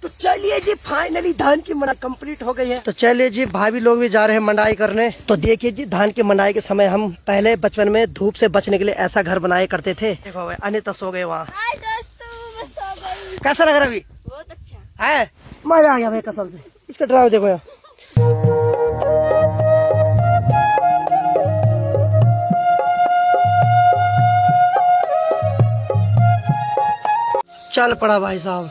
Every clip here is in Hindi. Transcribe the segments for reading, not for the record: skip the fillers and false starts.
तो चलिए जी फाइनली धान की मंडाई कंप्लीट हो गई है। तो चलिए जी भाभी लोग भी जा रहे हैं मंडाई करने। तो देखिए जी धान की मंडाई के समय हम पहले बचपन में धूप से बचने के लिए ऐसा घर बनाया करते थे। देखो अनिता सो गए वहाँ। कैसा लग रहा अभी? बहुत अच्छा है, मजा आ गया भाई कसम से। इसका ड्राइव देखो यार। चल पड़ा भाई साहब।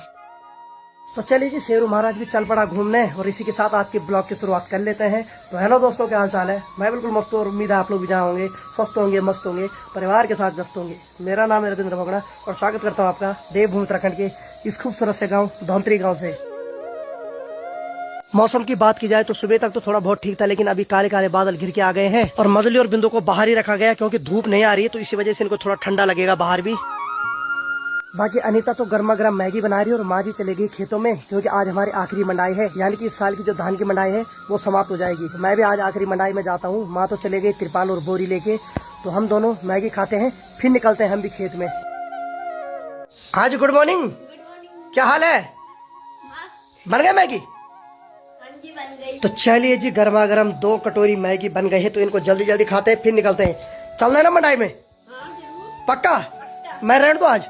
तो चलिए जी शेरू महाराज भी चल पड़ा घूमने और इसी के साथ आज के ब्लॉग की शुरुआत कर लेते हैं। तो हेलो दोस्तों, क्या हाल चाल है? मैं बिल्कुल मस्त हूँ और उम्मीद है आप लोग भी जहाँ होंगे स्वस्थ होंगे, मस्त होंगे, परिवार के साथ व्यस्त होंगे। मेरा नाम है रविंद्र भगड़ा और स्वागत करता हूँ आपका देवभूमि उत्तराखंड के इस खूबसूरत से गाँव धौंतरी गाँव से। मौसम की बात की जाए तो सुबह तक तो थोड़ा बहुत ठीक था, लेकिन अभी काले काले बादल घिर के आ गए हैं और मजली और बिंदु को बाहर ही रखा गया क्योंकि धूप नहीं आ रही है, तो इसी वजह से इनको थोड़ा ठंडा लगेगा बाहर भी। बाकी अनीता तो गर्मा गर्म मैगी बना रही है और माँ जी चलेगी खेतों में क्योंकि आज हमारी आखिरी मंडाई है, यानी कि इस साल की जो धान की मंडाई है वो समाप्त हो जाएगी। तो मैं भी आज आखिरी मंडाई में जाता हूँ। माँ तो चले गई तिरपाल और बोरी लेके, तो हम दोनों मैगी खाते हैं फिर निकलते हैं हम भी खेत में। हाँ जी, गुड मॉर्निंग। क्या हाल है? बन गया मैगी? बन गई। तो चलिए जी गर्मा गर्म 2 कटोरी मैगी बन गई है, तो इनको जल्दी जल्दी खाते हैं फिर निकलते हैं। चलना है ना मंडाई में? पक्का? मैं रहने दो आज?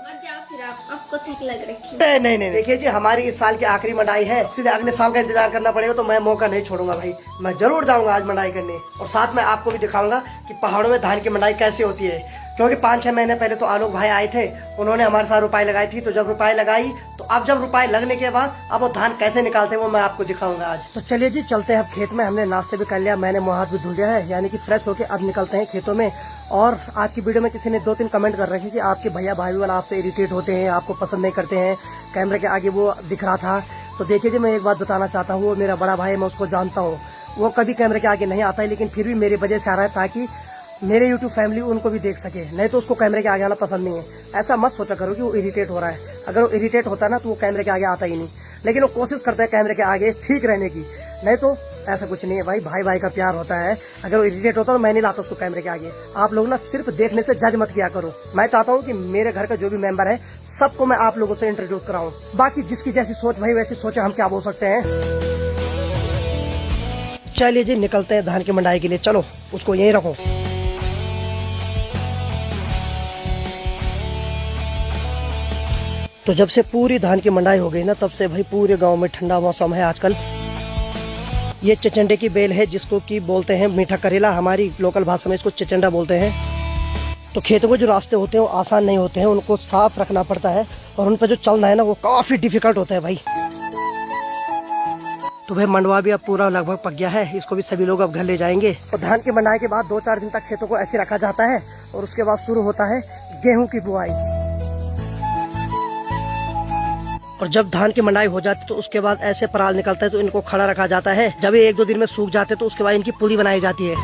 आपको थक लग रखी है? नहीं, देखिए जी हमारी इस साल की आखिरी मंडाई है, सीधे अगले साल का इंतजार करना पड़ेगा, तो मैं मौका नहीं छोड़ूंगा भाई। मैं जरूर जाऊंगा आज मंडाई करने और साथ में आपको भी दिखाऊंगा कि पहाड़ों में धान की मंडाई कैसे होती है। क्योंकि 5-6 महीने पहले तो आलोक भाई आए थे, उन्होंने हमारे साथ रुपाई लगाई थी। तो जब रुपाई लगाई तो अब जब रुपाई लगने के बाद अब वो धान कैसे निकालते हैं वो मैं आपको दिखाऊंगा आज। तो चलिए जी चलते हैं अब खेत में। हमने नाश्ते भी कर लिया, मैंने मुँह हाथ भी धुल लिया है, यानी कि फ्रेश होके अब निकलते हैं खेतों में। और आज की वीडियो में किसी ने 2-3 कमेंट कर रखे कि आपके भैया भाई वाला आपसे इरिटेट होते हैं, आपको पसंद नहीं करते हैं, कैमरे के आगे वो दिख रहा था। तो देखिए जी मैं एक बात बताना चाहता हूँ, वो मेरा बड़ा भाई, मैं उसको जानता हूँ, वो कभी कैमरे के आगे नहीं आता है, लेकिन फिर भी मेरी वजह से आ रहा है ताकि मेरे यूट्यूब फैमिली उनको भी देख सके। नहीं तो उसको कैमरे के आगे आना पसंद नहीं है। ऐसा मत सोचा करो कि वो इरिटेट हो रहा है। अगर वो इरिटेट होता है ना तो वो कैमरे के आगे आता ही नहीं, लेकिन वो कोशिश करता है कैमरे के आगे ठीक रहने की। नहीं तो ऐसा कुछ नहीं है भाई, भाई भाई का प्यार होता है। अगर वो इरिटेट होता तो मैं नहीं लाता उसको कैमरे के आगे। आप लोग ना सिर्फ देखने से जज मत किया करो। मैं चाहता हूँ कि मेरे घर का जो भी मेंबर है सबको मैं आप लोगों से इंट्रोड्यूस कराऊं। बाकी जिसकी जैसी सोच भाई वैसी सोचे, हम क्या बोल सकते हैं। चलिए जी निकलते हैं धान की मंडाई के लिए। चलो उसको यहीं रखो। तो जब से पूरी धान की मंडाई हो गई ना, तब से भाई पूरे गांव में ठंडा मौसम है आजकल। ये चचंडे की बेल है जिसको कि बोलते हैं मीठा करेला, हमारी लोकल भाषा में इसको चचंडा बोलते हैं। तो खेतों के जो रास्ते होते हैं वो आसान नहीं होते हैं, उनको साफ रखना पड़ता है और उन पर जो चलना है ना वो काफी डिफिकल्ट होता है भाई। तो भाई मंडवा भी अब पूरा लगभग पक गया है, इसको भी सभी लोग अब घर ले जाएंगे। तो धान की मंडाई के बाद 2-4 दिन तक खेतों को ऐसे रखा जाता है और उसके बाद शुरू होता है गेहूं की बुआई। और जब धान की मंडाई हो जाती है तो उसके बाद ऐसे पराल निकलता है तो इनको खड़ा रखा जाता है। जब ये 1-2 दिन में सूख जाते हैं तो उसके बाद इनकी पुली बनाई जाती है।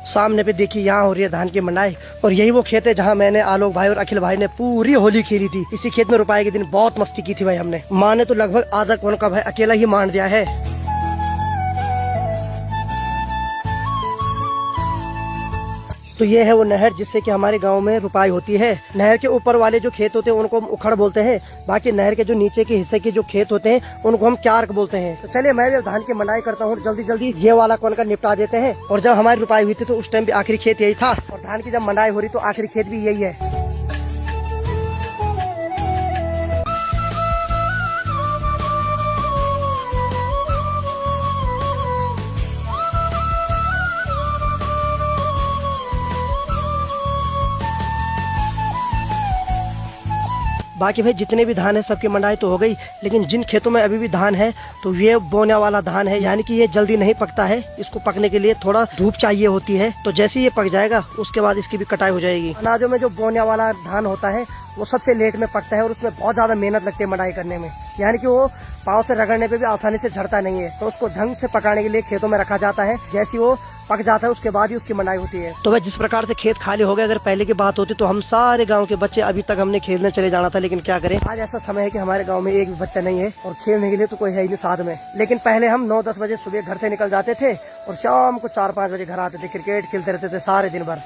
सामने पे देखिए यहाँ हो रही है धान की मंडाई और यही वो खेत है जहाँ मैंने आलोक भाई और अखिल भाई ने पूरी होली खेली थी। इसी खेत में रुपाई के दिन बहुत मस्ती की थी भाई हमने। माँ ने तो लगभग आधा कौन का भाई अकेला ही मार दिया है। तो ये है वो नहर जिससे कि हमारे गांव में रुपाई होती है। नहर के ऊपर वाले जो खेत होते हैं उनको हम उखड़ बोलते हैं, बाकी नहर के जो नीचे के हिस्से के जो खेत होते हैं उनको हम क्यार्क बोलते हैं। तो चलिए मैं भी धान की मंडाई करता हूँ, जल्दी जल्दी ये वाला कौन का निपटा देते हैं। और जब हमारी रुपाई हुई थी तो उस टाइम भी आखिरी खेत यही था और धान की जब मंडाई हो रही तो आखिरी खेत भी यही है। बाकी भाई जितने भी धान है सबकी मंडाई तो हो गई, लेकिन जिन खेतों में अभी भी धान है तो ये बोने वाला धान है, यानी कि ये जल्दी नहीं पकता है। इसको पकने के लिए थोड़ा धूप चाहिए होती है। तो जैसे ये पक जाएगा उसके बाद इसकी भी कटाई हो जाएगी। अनाजों में जो बोने वाला धान होता है वो सबसे लेट में पकता है और उसमें बहुत ज्यादा मेहनत लगती है मंडाई करने में, यानी कि वो पाँव से रगड़ने पे भी आसानी से झड़ता नहीं है। तो उसको ढंग से पकाने के लिए खेतों में रखा जाता है। जैसे वो पक जाता है उसके बाद ही उसकी मंडाई होती है। तो वह जिस प्रकार से खेत खाली हो गए, अगर पहले की बात होती तो हम सारे गांव के बच्चे अभी तक हमने खेलने चले जाना था, लेकिन क्या करें आज ऐसा समय है कि हमारे गांव में एक भी बच्चा नहीं है और खेलने के लिए तो कोई है ही नहीं साथ में। लेकिन पहले हम 9-10 बजे सुबह घर से निकल जाते थे और शाम को 4-5 बजे घर आते थे। क्रिकेट खेलते रहते थे सारे दिन भर।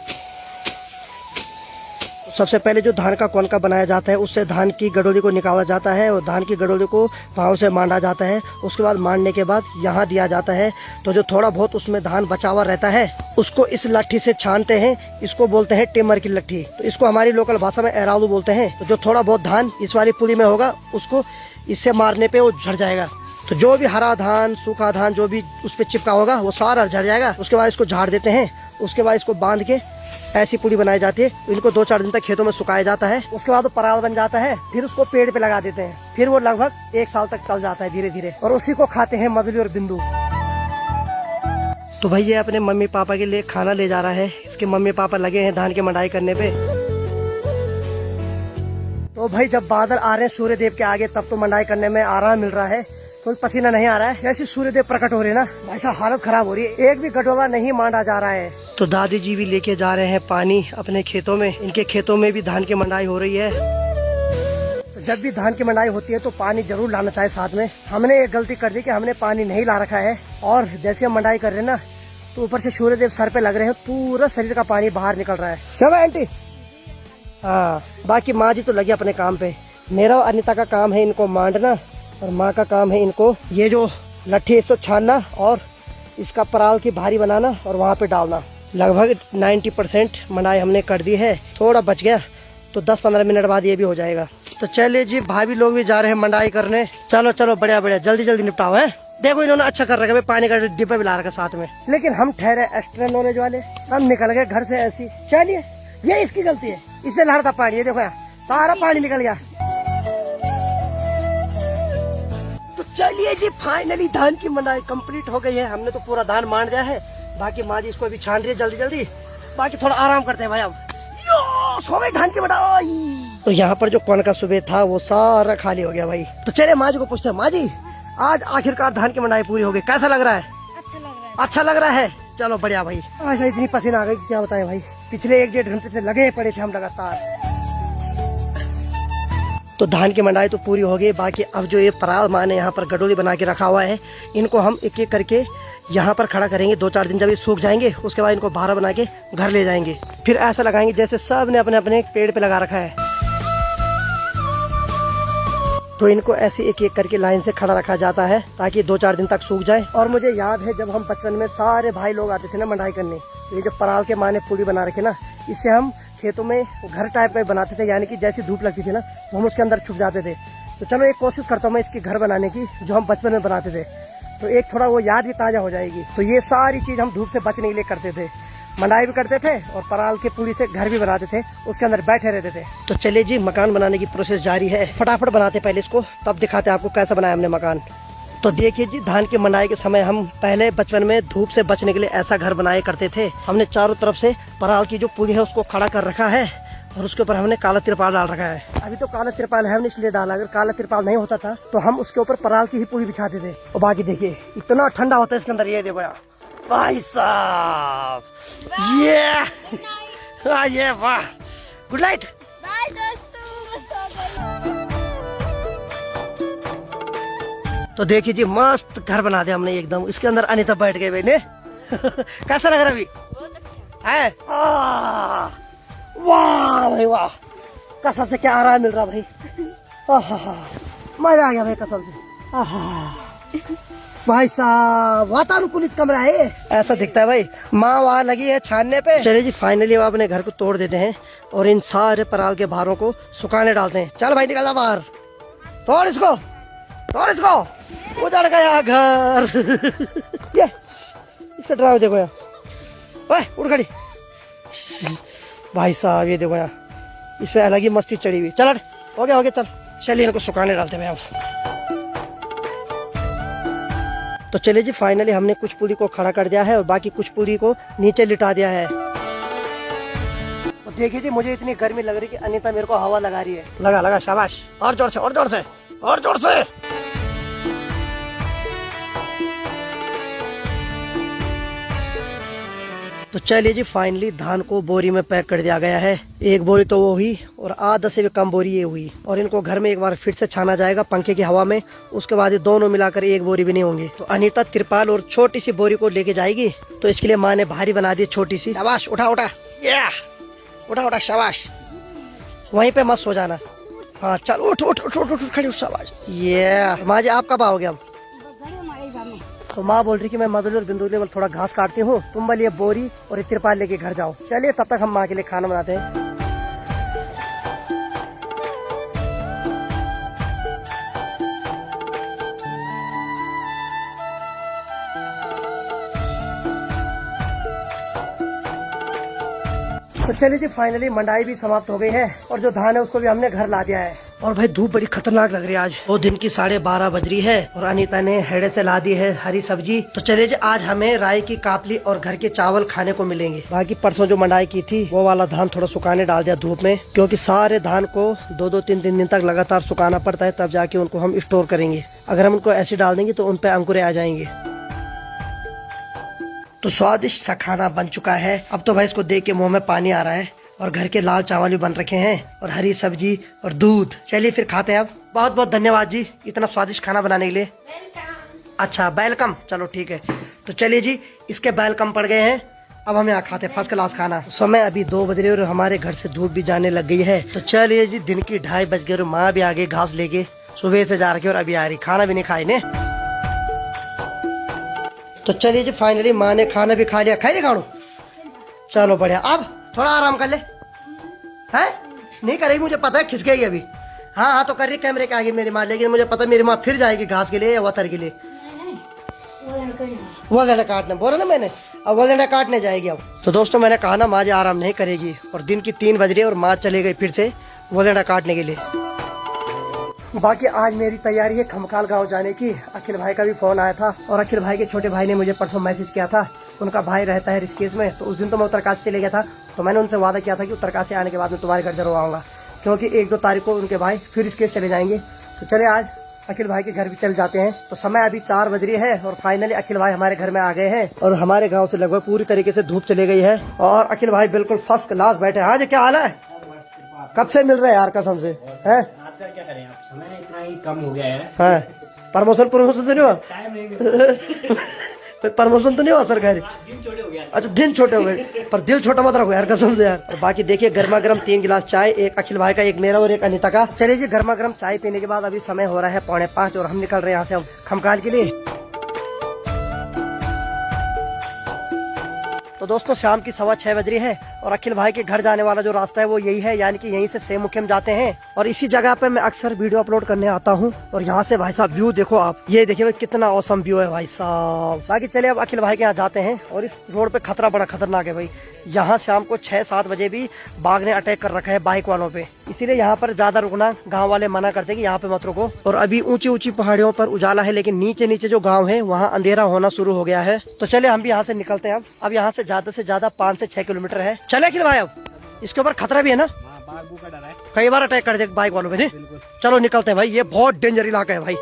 सबसे पहले जो धान का कोनका बनाया जाता है उससे धान की गडोली को निकाला जाता है और धान की गडोली को पाँव से मांडा जाता है। उसके बाद मांडने के बाद यहाँ दिया जाता है। तो जो थोड़ा बहुत उसमें धान बचा हुआ रहता है उसको इस लाठी से छानते हैं। इसको बोलते हैं टेमर की लट्ठी। तो इसको हमारी लोकल भाषा में एरालू बोलते हैं। तो जो थोड़ा बहुत धान इस वाली पुली में होगा उसको इससे मारने पे वो झड़ जाएगा। तो जो भी हरा धान सूखा धान जो भी उस पर चिपका होगा वो सारा झड़ जाएगा। उसके बाद इसको झाड़ देते हैं। उसके बाद इसको बांध के ऐसी पुली बनाई जाती है। इनको 2-4 दिन तक खेतों में सुखाया जाता है। उसके बाद वो पराल बन जाता है। फिर उसको पेड़ पे लगा देते हैं। फिर वो लगभग 1 साल तक चल जाता है धीरे धीरे और उसी को खाते हैं मजली और बिंदु। तो भाई ये अपने मम्मी पापा के लिए खाना ले जा रहा है। इसके मम्मी पापा लगे हैं धान की मंडाई करने पे। तो भाई जब बादल आ रहे हैं सूर्य देव के आगे तब तो मंडाई करने में आराम मिल रहा है। कोई पसीना नहीं आ रहा है। जैसे सूर्य देव प्रकट हो रहे हैं ना भाई साहब हालत खराब हो रही है। एक भी गडोला नहीं मांडा जा रहा है। तो दादी जी भी लेके जा रहे हैं पानी अपने खेतों में। इनके खेतों में भी धान की मंडाई हो रही है। तो जब भी धान की मंडाई होती है तो पानी जरूर लाना चाहिए साथ में। हमने एक गलती कर दी कि हमने पानी नहीं ला रखा है और जैसे हम मंडाई कर रहे हैं ना तो ऊपर से सूर्य देव सर पे लग रहे हैं। पूरा शरीर का पानी बाहर निकल रहा है। क्या भाई आंटी? हाँ, बाकी माँ जी तो लगी अपने काम पे। मेरा और अनिता का काम है इनको मांडना और माँ का काम है इनको ये जो लट्ठी इसको छानना और इसका पराल की भारी बनाना और वहाँ पे डालना। लगभग 90% मंडाई हमने कर दी है। थोड़ा बच गया तो 10-15 मिनट बाद ये भी हो जाएगा। तो चलिए जी भाभी लोग भी जा रहे हैं मंडाई करने। चलो चलो बढ़िया बढ़िया जल्दी जल्दी निपटाओ है। देखो इन्होंने अच्छा कर रखा है पानी का डिब्बा भी ला रखा साथ में। लेकिन हम ठहरे एक्स्ट्रा नॉलेज वाले हम निकल गए घर से ऐसी। चलिए ये इसकी गलती है। इसने लहर था पानी। ये देखो यार सारा पानी निकल गया। तो चलिए जी फाइनली धान की मंडाई कंप्लीट हो गई है। हमने तो पूरा धान मांड दिया है। बाकी माँ जी इसको अभी छान रही है जल्दी जल्दी। बाकी थोड़ा आराम करते हैं भाई। अब सो गई धान की मंडाई। तो यहाँ पर जो कौन का सुबह था वो सारा खाली हो गया भाई। तो चलिए माँ जी को पूछते हैं। माँ जी आज आखिरकार धान की मंडाई पूरी हो गई। कैसा लग रहा है? अच्छा लग रहा है। चलो बढ़िया भाई। अच्छा इतनी पसीना आ गई क्या बताएं भाई। पिछले 1-1.5 घंटे से लगे पड़े थे हम लगातार। तो धान की मंडाई तो पूरी हो गई। बाकी अब जो ये पराल माँ ने यहाँ पर गडोली बना के रखा हुआ है इनको हम एक एक करके यहाँ पर खड़ा करेंगे। 2-4 दिन जब ये सूख जाएंगे उसके बाद इनको भारा बना के घर ले जाएंगे। फिर ऐसा लगाएंगे जैसे सब ने अपने अपने पेड़ पे लगा रखा है। तो इनको ऐसे एक एक करके लाइन से खड़ा रखा जाता है ताकि 2-4 दिन तक सूख जाए। और मुझे याद है जब हम बचपन में सारे भाई लोग आते थे ना मंडाई करने, तो ये जो पराल के माँ ने पूरी बना रखे ना इससे हम खेतों में घर टाइप का बनाते थे। यानी कि जैसी धूप लगती थी ना तो हम उसके अंदर छुप जाते थे। तो चलो एक कोशिश करता हूँ मैं इसके घर बनाने की जो हम बचपन में बनाते थे। तो एक थोड़ा वो याद भी ताजा हो जाएगी। तो ये सारी चीज हम धूप से बचने के लिए करते थे। मंडाई भी करते थे और पराल के पूरी से घर भी बनाते थे। उसके अंदर बैठे रहते थे। तो चलिए जी मकान बनाने की प्रोसेस जारी है। फटाफट बनाते पहले इसको तब दिखाते आपको कैसा बनाया हमने मकान। तो देखिए जी धान की मंडाई के समय हम पहले बचपन में धूप से बचने के लिए ऐसा घर बनाया करते थे। हमने चारों तरफ से पराल की जो पुली है उसको खड़ा कर रखा है और उसके ऊपर हमने काला तिरपाल डाल रखा है। अभी तो काला तिरपाल है हमने इसलिए डाला। अगर काला तिरपाल नहीं होता था तो हम उसके ऊपर पराल की ही पुली बिछाते थे। और बाकी देखिए इतना ठंडा होता है इसके अंदर। ये देखो यार भाई साहब ये वाह। Good night. बाय दोस्तों। तो देखिए जी मस्त घर बना दिया हमने एकदम। इसके अंदर अनिता बैठ गए बेने। कैसा लग रहा है अभी? बहुत अच्छा है? वाह भाई वाह। कसम से क्या आराम मिल रहा भाई। मजा आ गया भाई कसम से। भाई साहब वातानुकूलित कमरा है। ऐसा दिखता है भाई। माँ वहाँ लगी है छानने पे। चलिए जी फाइनली अब अपने घर को तोड़ देते हैं और इन सारे पराल के भारों को सुखाने डालते हैं। चल भाई निकल जा बाहर। तोड़ इसको उजड़ गया घर। ये इसका ड्राइवर देखो यार। ओए उड़ खड़ी। भाई साहब ये देखो यार इस पे अलग ही मस्ती चढ़ी हुई। चल हो गया चल। चलिए इनको सुखाने डालते हैं अब। तो चलिए जी फाइनली हमने कुछ पुली को खड़ा कर दिया है और बाकी कुछ पुली को नीचे लिटा दिया है। तो देखिए जी मुझे इतनी गर्मी लग रही है कि अनिता मेरे को हवा लगा रही है। लगा शाबाश। और जोर से। तो चलिए जी फाइनली धान को बोरी में पैक कर दिया गया है। एक बोरी तो वो हुई और आधा से भी कम बोरी ये हुई। और इनको घर में एक बार फिर से छाना जाएगा पंखे की हवा में। उसके बाद ये दोनों मिलाकर एक बोरी भी नहीं होंगे। तो अनिता तिरपाल और छोटी सी बोरी को लेके जाएगी। तो इसके लिए माँ ने भारी बना दी छोटी सी। शाबाश उठा शाबाश। वहीं पे मत सो जाना। हाँ चल उठ उठ उठ उठ उठ खड़ी उठ शाबाश। ये माँ जी आप कब आओगे? हम तो माँ बोल रही कि मैं मधुली और बिंदुली वाल थोड़ा घास काटती हूँ, तुम वाली ये बोरी और ये तिरपाल लेके घर जाओ। चलिए तब तक हम माँ के लिए खाना बनाते हैं। तो चलिए जी फाइनली मंडाई भी समाप्त हो गई है और जो धान है उसको भी हमने घर ला दिया है। और भाई धूप बड़ी खतरनाक लग रही है आज। वो दिन की 12:30 बज रही है और अनीता ने हेड़े से ला दी है हरी सब्जी। तो चलिए जी आज हमें राई की कापली और घर के चावल खाने को मिलेंगे। बाकी परसों जो मंडाई की थी वो वाला धान थोड़ा सुखाने डाल दिया धूप में, क्योंकि सारे धान को 2-2, 3 दिन तक लगातार सुखाना पड़ता है, तब जाके उनको हम स्टोर करेंगे। अगर हम उनको ऐसे डाल देंगे तो उन पे अंकुरे आ जाएंगे। तो स्वादिष्ट सा खाना बन चुका है। अब तो भाई इसको देख के मुंह में पानी आ रहा है। और घर के लाल चावल भी बन रखे हैं और हरी सब्जी और दूध। चलिए फिर खाते हैं अब। बहुत बहुत धन्यवाद जी इतना स्वादिष्ट खाना बनाने के लिए। अच्छा वेलकम, चलो ठीक है। तो चलिए जी इसके वेलकम पड़ गए हैं। अब हम यहाँ खाते हैं फर्स्ट क्लास खाना। समय अभी 2 बज रहे और हमारे घर से धूप भी जाने लग गई है। तो चलिए जी दिन की 2:30 बज गए और माँ भी आ गई घास लेके। सुबह से जा रखी और अभी आ रही, खाना भी नहीं खाई ने। तो चलिए जी फाइनली माँ ने खाना भी खा लिया। खाई ले खाणू? चलो बढ़िया। अब थोड़ा आराम कर ले। है नहीं करेगी, मुझे पता है खिसकेगी अभी। हाँ हाँ तो कर रही कैमरे के आगे मेरी माँ, लेकिन मुझे पता मेरी माँ फिर जाएगी घास के लिए या वतर के लिए। वो जड़ा काटने बोला ना मैंने, अब वो जड़ा काटने जाएगी अब। तो दोस्तों मैंने कहा ना माँ जी आराम नहीं करेगी और दिन की 3 बज रही है और माँ चली गई फिर से वो जड़ा काटने के लिए। बाकी आज मेरी तैयारी है खमकाल गांव जाने की। अखिल भाई का भी फोन आया था और अखिल भाई के छोटे भाई ने मुझे परसों मैसेज किया था। उनका भाई रहता है ऋषिकेश में, तो उस दिन तो मैं उत्तरकाशी चले गया था। तो मैंने उनसे वादा किया था कि उत्तरकाशी आने के बाद मैं तुम्हारे घर जरूर आऊंगा, क्योंकि 1-2 तारीख को उनके भाई फिर ऋषिकेश चले जाएंगे। तो चले आज अखिल भाई के घर भी चल जाते हैं। तो समय अभी 4 बज रही है और फाइनली अखिल भाई हमारे घर में आ गए हैं और हमारे गाँव से लगभग पूरी तरीके से धूप चले गई है और अखिल भाई बिल्कुल फर्स्ट क्लास बैठे। हाँ जी क्या हाल है? कब से मिल रहे हैं यार कसम से? है क्या करें आप, समय इतना ही कम हो गया है। हाँ प्रमोशन तो नहीं हुआ? प्रमोशन तो नहीं हुआ सरकारी? दिन छोटे हो गया। अच्छा दिन छोटे हो गए, पर दिल छोटा मत रखो यार कसम से यार। और बाकी देखिए गर्मा गर्म 3 गिलास चाय, एक अखिल भाई का, एक मेरा और एक अनीता का। चलिए जी गर्मा गर्म चाय पीने के बाद अभी समय हो रहा है 4:45 और हम निकल रहे हैं यहाँ से अब खमकाल के लिए। तो दोस्तों शाम की 6:15 बज रही है और अखिल भाई के घर जाने वाला जो रास्ता है वो यही है, यानी कि यहीं से सेमुखियम जाते हैं और इसी जगह पे मैं अक्सर वीडियो अपलोड करने आता हूँ। और यहाँ से भाई साहब व्यू देखो आप, ये देखिए भाई कितना औसम व्यू है भाई साहब। बाकी चलिए अब अखिल भाई के यहाँ जाते हैं। और इस रोड पे खतरा बड़ा खतरनाक है भाई। यहाँ शाम को 6-7 बजे भी बाघ ने अटैक कर रखा है बाइक वालों पे, इसीलिए यहाँ पर ज्यादा रुकना गांव वाले मना करते हैं कि यहाँ पे मत रुको। और अभी ऊंची ऊंची पहाड़ियों पर उजाला है, लेकिन नीचे नीचे जो गांव है वहाँ अंधेरा होना शुरू हो गया है। तो चले हम भी यहाँ से निकलते हैं। अब यहाँ से ज्यादा 5 से 6 किलोमीटर है। चले अखिल भाई अब इसके ऊपर खतरा भी है ना, बाघ का डर है, कई बार अटैक कर दे बाइक वालों पे। चलो निकलते हैं भाई, ये बहुत डेंजर इलाका है भाई।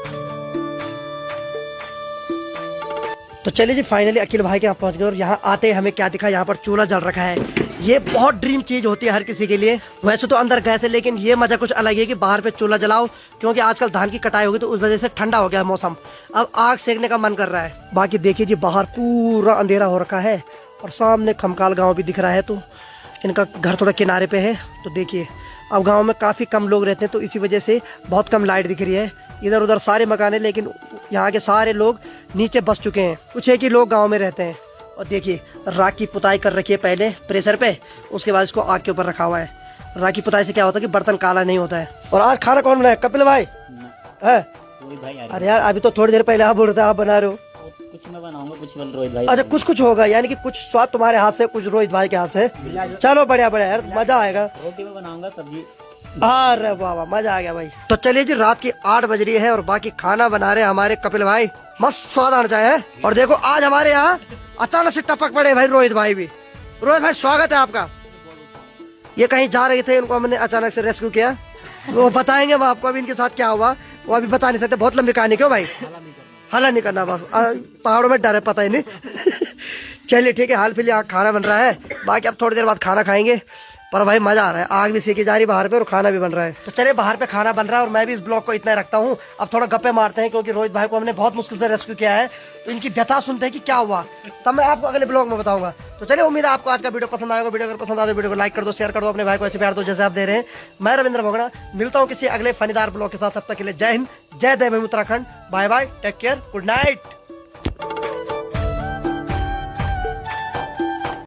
तो चलिए जी फाइनली अखिल भाई के यहाँ पहुंच गए और यहाँ आते ही हमें क्या दिखा, यहाँ पर चूल्हा जल रखा है। ये बहुत ड्रीम चीज होती है हर किसी के लिए। वैसे तो अंदर गैस है, लेकिन ये मजा कुछ अलग है कि बाहर पे चूल्हा जलाओ, क्योंकि आजकल धान की कटाई होगी तो उस वजह से ठंडा हो गया है मौसम, अब आग सेकने का मन कर रहा है। बाकी देखिए जी बाहर पूरा अंधेरा हो रखा है और सामने खमकाल गाँव भी दिख रहा है। तो इनका घर थोड़ा किनारे पे है। तो देखिए अब गांव में काफी कम लोग रहते हैं, तो इसी वजह से बहुत कम लाइट दिख रही है। इधर उधर सारे मकान है, लेकिन यहाँ के सारे लोग नीचे बस चुके हैं, कुछ एक ही लोग गांव में रहते हैं। और देखिए राख की पुताई कर रखी है पहले प्रेशर पे, उसके बाद इसको आग के ऊपर रखा हुआ है। राख की पुताई से क्या होता है कि बर्तन काला नहीं होता है। और आज खाना कौन बनाया? कपिल भाई है? अरे यार अभी तो थोड़ी देर पहले आप बोल रहे थे आप बना रहे हो। कुछ मैं बनाऊंगा, कुछ रोहित भाई। अच्छा कुछ होगा, यानी कि कुछ स्वाद तुम्हारे हाथ से, कुछ रोहित भाई के हाथ से। चलो बढ़िया बढ़िया यार, मजा आएगा। रोटी में बनाऊंगा, सब्जी। अरे वाह वाह मजा आ गया भाई। तो चलिए जी रात की 8 बज रही है और बाकी खाना बना रहे हमारे कपिल भाई, मस्त स्वाद आना चाहिए। और देखो आज हमारे यहाँ अचानक से टपक पड़े भाई रोहित भाई भी। रोहित भाई स्वागत है आपका। ये कहीं जा रहे थे, इनको हमने अचानक से रेस्क्यू किया, वो बताएंगे वो आपको अभी इनके साथ क्या हुआ, वो अभी बता नहीं सकते, बहुत लंबी कहानी। क्यों भाई? हला नहीं करना बस, पहाड़ों में डर है, पता ही नहीं। चलिए ठीक है, हाल फिलहाल खाना बन रहा है, बाकी अब थोड़ी देर बाद खाना खाएंगे। पर भाई मजा आ रहा है, आग भी सेकी जा रही है बाहर पे और खाना भी बन रहा है। तो चलिए बाहर पे खाना बन रहा है और मैं भी इस ब्लॉग को इतना रखता हूँ। अब थोड़ा गप्पे मारते हैं क्योंकि रोहित भाई को हमने बहुत मुश्किल से रेस्क्यू किया है, तो इनकी व्यथा सुनते हैं कि क्या हुआ, तब मैं आपको अगले ब्लॉग में बताऊंगा। तो चलिए उम्मीद है आपको आज का वीडियो पसंद आएगा। वीडियो अगर पसंद आए तो वीडियो को लाइक कर दो, शेयर कर दो, अपने भाई को ऐसे प्यार दो जैसे आप दे रहे हैं। मैं रविंद्र मोगड़ा मिलता हूँ किसी अगले फनीदार ब्लॉग के साथ, तब तक के लिए जय हिंद, जय देव Uttarakhand, bye bye, take care, good night.